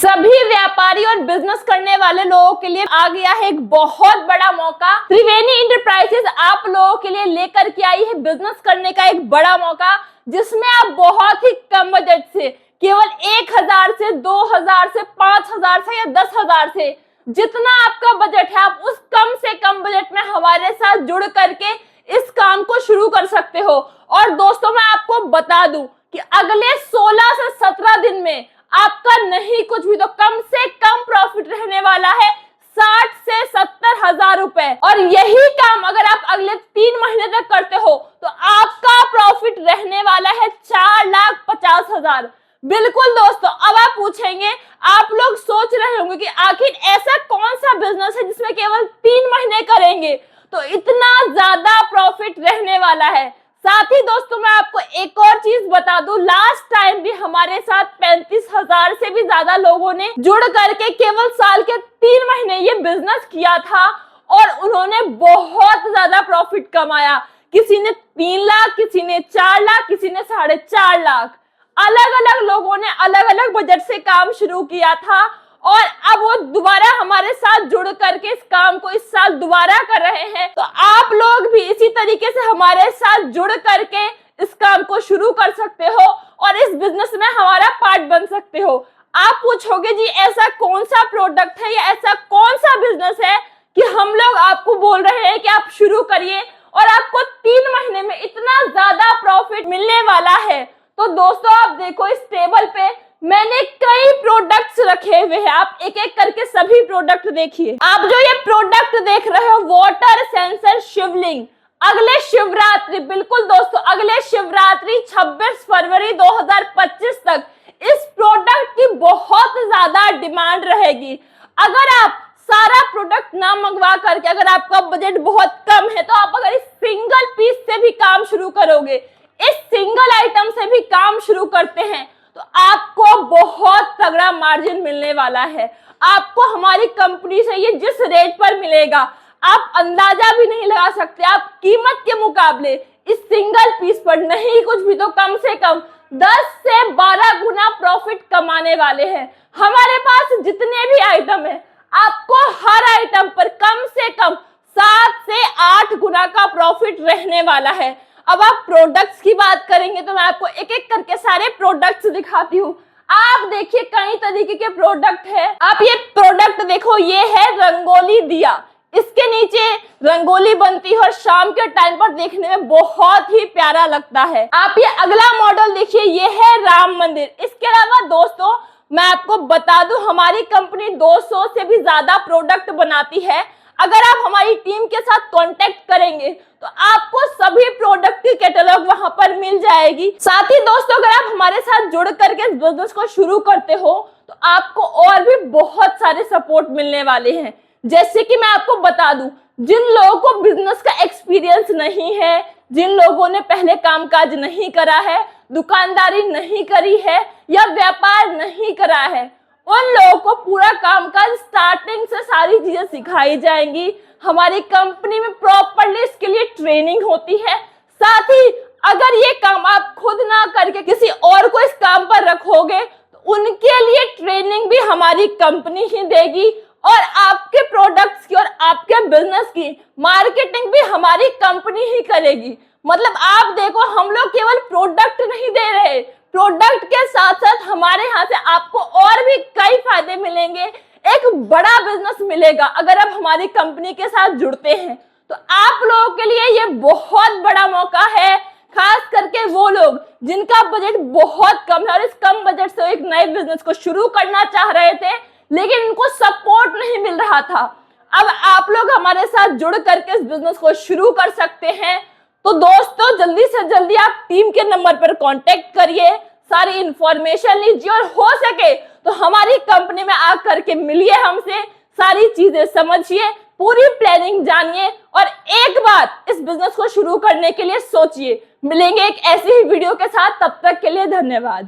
सभी व्यापारी और बिजनेस करने वाले लोगों के लिए आ गया है एक बहुत बड़ा मौका। त्रिवेणी इंटरप्राइजेस आप लोगों के लिए लेकर के आई है बिजनेस करने का एक बड़ा मौका, जिसमें आप बहुत ही कम बजट से केवल 1000 से 2000 से 5000 से या 10,000 से जितना आपका बजट है, आप उस कम से कम बजट में हमारे साथ जुड़ करके इस काम को शुरू कर सकते हो। और दोस्तों, मैं आपको बता दूं कि अगले 16 से 17 दिन में आपका नहीं कुछ भी तो कम से कम प्रॉफिट रहने वाला है 60 से 70 हजार रुपए। और यही काम अगर आप अगले 3 महीने तक करते हो तो आपका प्रॉफिट रहने वाला है 4,50,000। बिल्कुल दोस्तों, अब आप पूछेंगे, आप लोग सोच रहे होंगे कि आखिर ऐसा कौन सा बिजनेस है जिसमें केवल 3 महीने करेंगे तो इतना ज्यादा प्रॉफिट रहने वाला है। साथ ही दोस्तों, मैं आपको एक और चीज बता दूं, लास्ट टाइम भी हमारे साथ 35,000 से भी ज्यादा लोगों ने जुड़ करके केवल साल के 3 महीने ये बिजनेस किया था और उन्होंने बहुत ज्यादा प्रॉफिट कमाया। किसी ने 3 लाख, किसी ने 4 लाख, किसी ने 4.5 लाख। अलग अलग लोगों ने अलग अलग बजट से काम शुरू किया था और अब वो दोबारा हमारे साथ जुड़ करके इस काम को इस साल दोबारा कर रहे हैं। तो आप लोग भी इसी तरीके से हमारे साथ जुड़ करके इस काम को शुरू कर सकते हो और इस बिजनेस में हमारा पार्ट बन सकते हो। आप पूछोगे, जी ऐसा कौन सा प्रोडक्ट है या ऐसा कौन सा बिजनेस है कि हम लोग आपको बोल रहे हैं कि आप शुरू करिए और आपको 3 महीने में इतना ज्यादा प्रॉफिट मिलने वाला है। तो दोस्तों, आप देखो, इस टेबल पे मैंने कई प्रोडक्ट्स रखे हुए हैं। आप एक एक करके सभी प्रोडक्ट देखिए। आप जो ये प्रोडक्ट देख रहे हो, वाटर सेंसर शिवलिंग, अगले शिवरात्रि, बिल्कुल दोस्तों, अगले शिवरात्रि 26 फरवरी 2025 तक इस प्रोडक्ट की बहुत ज्यादा डिमांड रहेगी। अगर आप सारा प्रोडक्ट ना मंगवा करके, अगर आपका बजट बहुत कम है, तो आप अगर इस सिंगल पीस से भी काम शुरू करोगे, इस सिंगल आइटम से भी काम शुरू करते हैं, तो आपको बहुत तगड़ा मार्जिन मिलने वाला है। आपको हमारी कंपनी से ये जिस रेट पर मिलेगा, आप अंदाजा भी नहीं लगा सकते। आप कीमत के मुकाबले इस सिंगल पीस पर नहीं कुछ भी तो कम से कम 10 से 12 गुना प्रॉफिट कमाने वाले हैं। हमारे पास जितने भी आइटम है, आपको हर आइटम पर कम से कम 7 से 8 गुना का प्रॉफिट रहने वाला है। अब आप प्रोडक्ट्स की बात करेंगे तो मैं आपको एक एक करके सारे प्रोडक्ट्स दिखाती हूँ। आप देखिए, कई तरीके के प्रोडक्ट है। आप ये प्रोडक्ट देखो, ये है रंगोली दिया। इसके नीचे रंगोली बनती है और शाम के टाइम पर देखने में बहुत ही प्यारा लगता है। आप ये अगला मॉडल देखिए, ये है राम मंदिर। इसके अलावा दोस्तों, मैं आपको बता दूं, हमारी कंपनी 200 से भी ज्यादा प्रोडक्ट बनाती है। अगर आप हमारी टीम के साथ कांटेक्ट करेंगे तो आपको सभी प्रोडक्ट की कैटलॉग वहां पर मिल जाएगी। साथ ही दोस्तों, अगर आप हमारे साथ जुड़ करके इस बिजनेस को शुरू करते हो तो आपको और भी बहुत सारे सपोर्ट मिलने वाले हैं। जैसे कि मैं आपको बता दूं, जिन लोगों को बिजनेस का एक्सपीरियंस नहीं है, जिन लोगों ने पहले कामकाज नहीं करा है, दुकानदारी नहीं करी है या व्यापार नहीं करा है, उन लोगों को पूरा कामकाज स्टार्टिंग से सारी चीजें सिखाई जाएंगी। हमारी कंपनी में प्रॉपर्ली इसके लिए ट्रेनिंग होती है। साथ ही अगर ये काम आप खुद ना करके किसी और को इस काम पर रखोगे तो उनके लिए ट्रेनिंग भी हमारी कंपनी ही देगी और आपके प्रोडक्ट्स की और आपके बिजनेस की मार्केटिंग भी हमारी कंपनी ही करेगी। मतलब आप देखो, हम लोग केवल प्रोडक्ट नहीं दे रहे, प्रोडक्ट के साथ साथ हमारे यहाँ से आपको और भी कई फायदे मिलेंगे। एक बड़ा बिजनेस मिलेगा अगर आप हमारी कंपनी के साथ जुड़ते हैं। तो आप लोगों के लिए ये बहुत बड़ा मौका है, खास करके वो लोग जिनका बजट बहुत कम है और इस कम बजट से एक नए बिजनेस को शुरू करना चाह रहे थे लेकिन उनको सपोर्ट नहीं मिल रहा था। अब आप लोग हमारे साथ जुड़ करके इस बिजनेस को शुरू कर सकते हैं। तो दोस्तों, जल्दी से जल्दी आप टीम के नंबर पर कांटेक्ट करिए, सारी इंफॉर्मेशन लीजिए और हो सके तो हमारी कंपनी में आकर के मिलिए हमसे, सारी चीजें समझिए, पूरी प्लानिंग जानिए और एक बार इस बिजनेस को शुरू करने के लिए सोचिए। मिलेंगे एक ऐसी ही वीडियो के साथ, तब तक के लिए धन्यवाद।